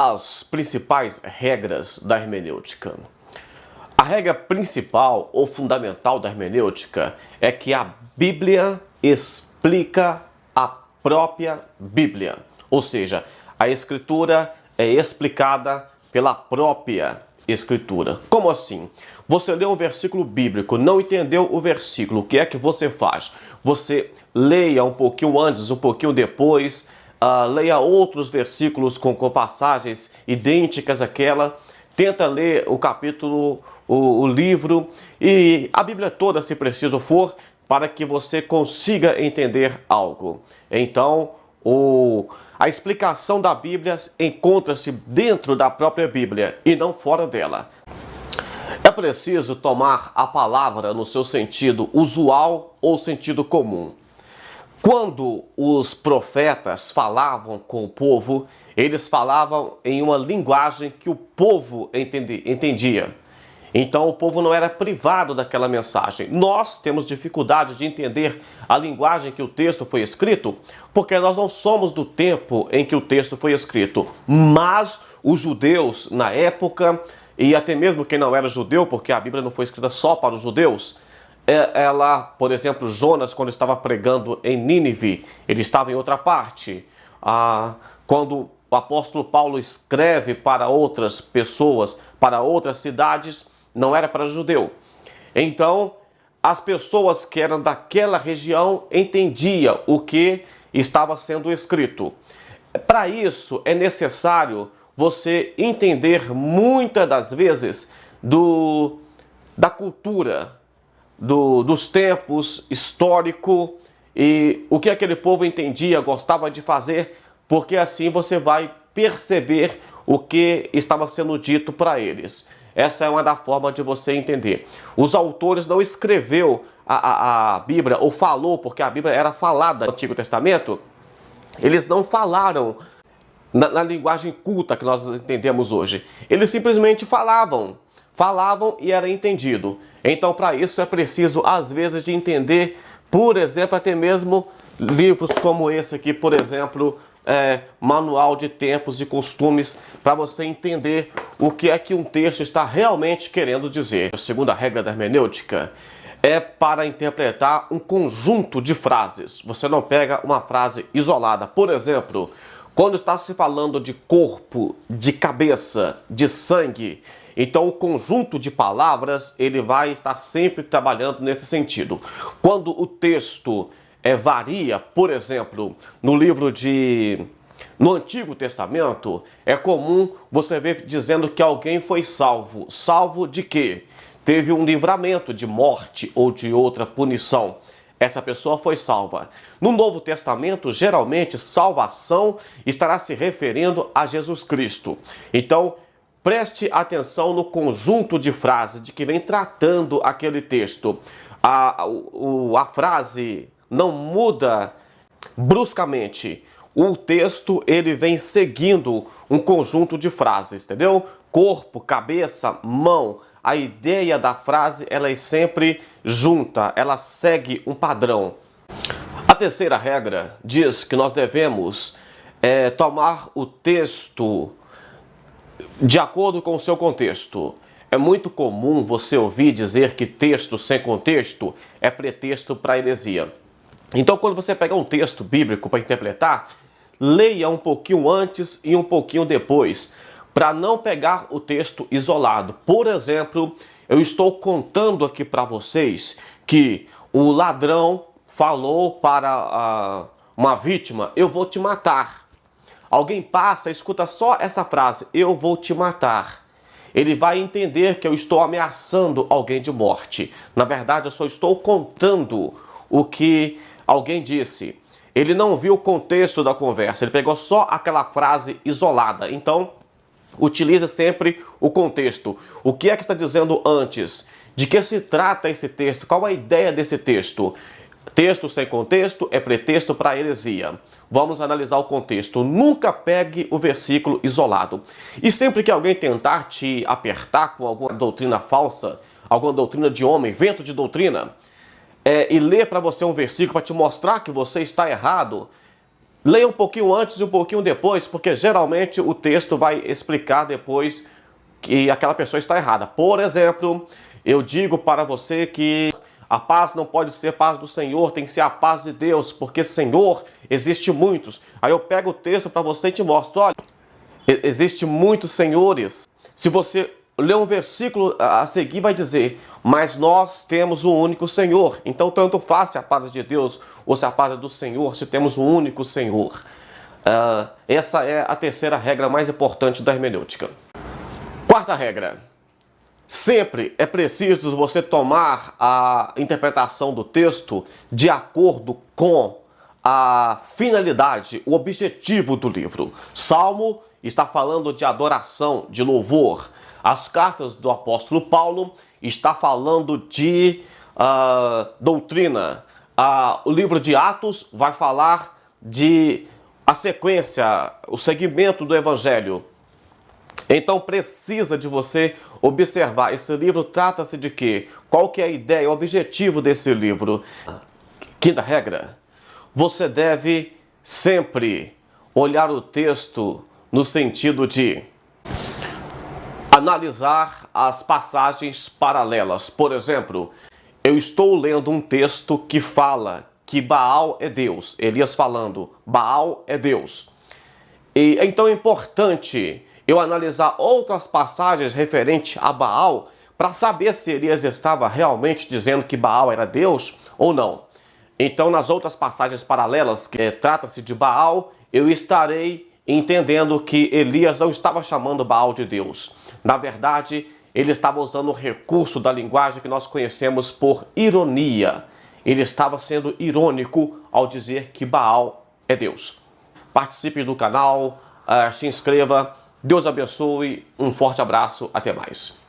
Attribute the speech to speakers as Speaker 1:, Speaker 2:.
Speaker 1: As principais regras da hermenêutica. A regra principal ou fundamental da hermenêutica é que a Bíblia explica a própria Bíblia. Ou seja, a Escritura é explicada pela própria Escritura. Como assim? Você lê um versículo bíblico, não entendeu o versículo, o que é que você faz? Você leia um pouquinho antes, um pouquinho depois, leia outros versículos com passagens idênticas àquela, tenta ler o capítulo, o livro e a Bíblia toda, se preciso for, para que você consiga entender algo. Então, a explicação da Bíblia encontra-se dentro da própria Bíblia e não fora dela. É preciso tomar a palavra no seu sentido usual ou sentido comum. Quando os profetas falavam com o povo, eles falavam em uma linguagem que o povo entendia. Então o povo não era privado daquela mensagem. Nós temos dificuldade de entender a linguagem que o texto foi escrito, porque nós não somos do tempo em que o texto foi escrito. Mas os judeus, na época, e até mesmo quem não era judeu, porque a Bíblia não foi escrita só para os judeus, por exemplo, Jonas, quando estava pregando em Nínive, ele estava em outra parte. Quando o apóstolo Paulo escreve para outras pessoas, para outras cidades, não era para judeu. Então, as pessoas que eram daquela região entendiam o que estava sendo escrito. Para isso, é necessário você entender muitas das vezes da cultura, dos tempos histórico e o que aquele povo entendia, gostava de fazer, porque assim você vai perceber o que estava sendo dito para eles. Essa é uma da formas de você entender. Os autores não escreveu a Bíblia, ou falou, porque a Bíblia era falada no Antigo Testamento, eles não falaram na linguagem culta que nós entendemos hoje. Eles simplesmente falavam e era entendido. Então, para isso é preciso, às vezes, de entender, por exemplo, até mesmo livros como esse aqui, por exemplo, Manual de Tempos e Costumes, para você entender o que é que um texto está realmente querendo dizer. A segunda regra da hermenêutica é para interpretar um conjunto de frases. Você não pega uma frase isolada. Por exemplo, quando está se falando de corpo, de cabeça, de sangue, então o conjunto de palavras ele vai estar sempre trabalhando nesse sentido. Quando o texto varia, por exemplo, no Antigo Testamento, é comum você ver dizendo que alguém foi salvo. Salvo de quê? Teve um livramento de morte ou de outra punição. Essa pessoa foi salva. No Novo Testamento, geralmente, salvação estará se referindo a Jesus Cristo. Então, preste atenção no conjunto de frases de que vem tratando aquele texto. A frase não muda bruscamente. O texto ele vem seguindo um conjunto de frases, entendeu? Corpo, cabeça, mão. A ideia da frase ela é sempre junta, ela segue um padrão. A terceira regra diz que nós devemos tomar o texto de acordo com o seu contexto. É muito comum você ouvir dizer que texto sem contexto é pretexto para heresia. Então, quando você pegar um texto bíblico para interpretar, leia um pouquinho antes e um pouquinho depois, para não pegar o texto isolado. Por exemplo, eu estou contando aqui para vocês que o ladrão falou para uma vítima, eu vou te matar. Alguém passa, escuta só essa frase, eu vou te matar. Ele vai entender que eu estou ameaçando alguém de morte. Na verdade, eu só estou contando o que alguém disse. Ele não viu o contexto da conversa, ele pegou só aquela frase isolada. Então, utilize sempre o contexto. O que é que está dizendo antes? De que se trata esse texto? Qual a ideia desse texto? Texto sem contexto é pretexto para heresia. Vamos analisar o contexto. Nunca pegue o versículo isolado. E sempre que alguém tentar te apertar com alguma doutrina falsa, alguma doutrina de homem, vento de doutrina, e ler para você um versículo para te mostrar que você está errado, Leia um pouquinho antes e um pouquinho depois, porque geralmente o texto vai explicar depois que aquela pessoa está errada. Por exemplo, eu digo para você que a paz não pode ser paz do Senhor, tem que ser a paz de Deus, porque Senhor existe muitos. Aí eu pego o texto para você e te mostro, olha, existe muitos senhores. Se você ler um versículo a seguir, vai dizer, mas nós temos um único Senhor. Então, tanto faz se a paz de Deus ou se a paz é do Senhor, se temos um único Senhor. Essa é a terceira regra mais importante da hermenêutica. Quarta regra. Sempre é preciso você tomar a interpretação do texto de acordo com a finalidade, o objetivo do livro. Salmo está falando de adoração, de louvor. As cartas do apóstolo Paulo está falando de doutrina. O livro de Atos vai falar de a sequência, o segmento do evangelho. Então precisa de você observar. Esse livro trata-se de quê? Qual que é a ideia, o objetivo desse livro? Quinta regra. Você deve sempre olhar o texto no sentido de analisar as passagens paralelas. Por exemplo, eu estou lendo um texto que fala que Baal é Deus. Elias falando, Baal é Deus. E então é importante eu analisar outras passagens referentes a Baal para saber se Elias estava realmente dizendo que Baal era Deus ou não. Então, nas outras passagens paralelas, que trata-se de Baal, eu estarei entendendo que Elias não estava chamando Baal de Deus. Na verdade, ele estava usando o recurso da linguagem que nós conhecemos por ironia. Ele estava sendo irônico ao dizer que Baal é Deus. Participe do canal, se inscreva. Deus abençoe, um forte abraço, até mais.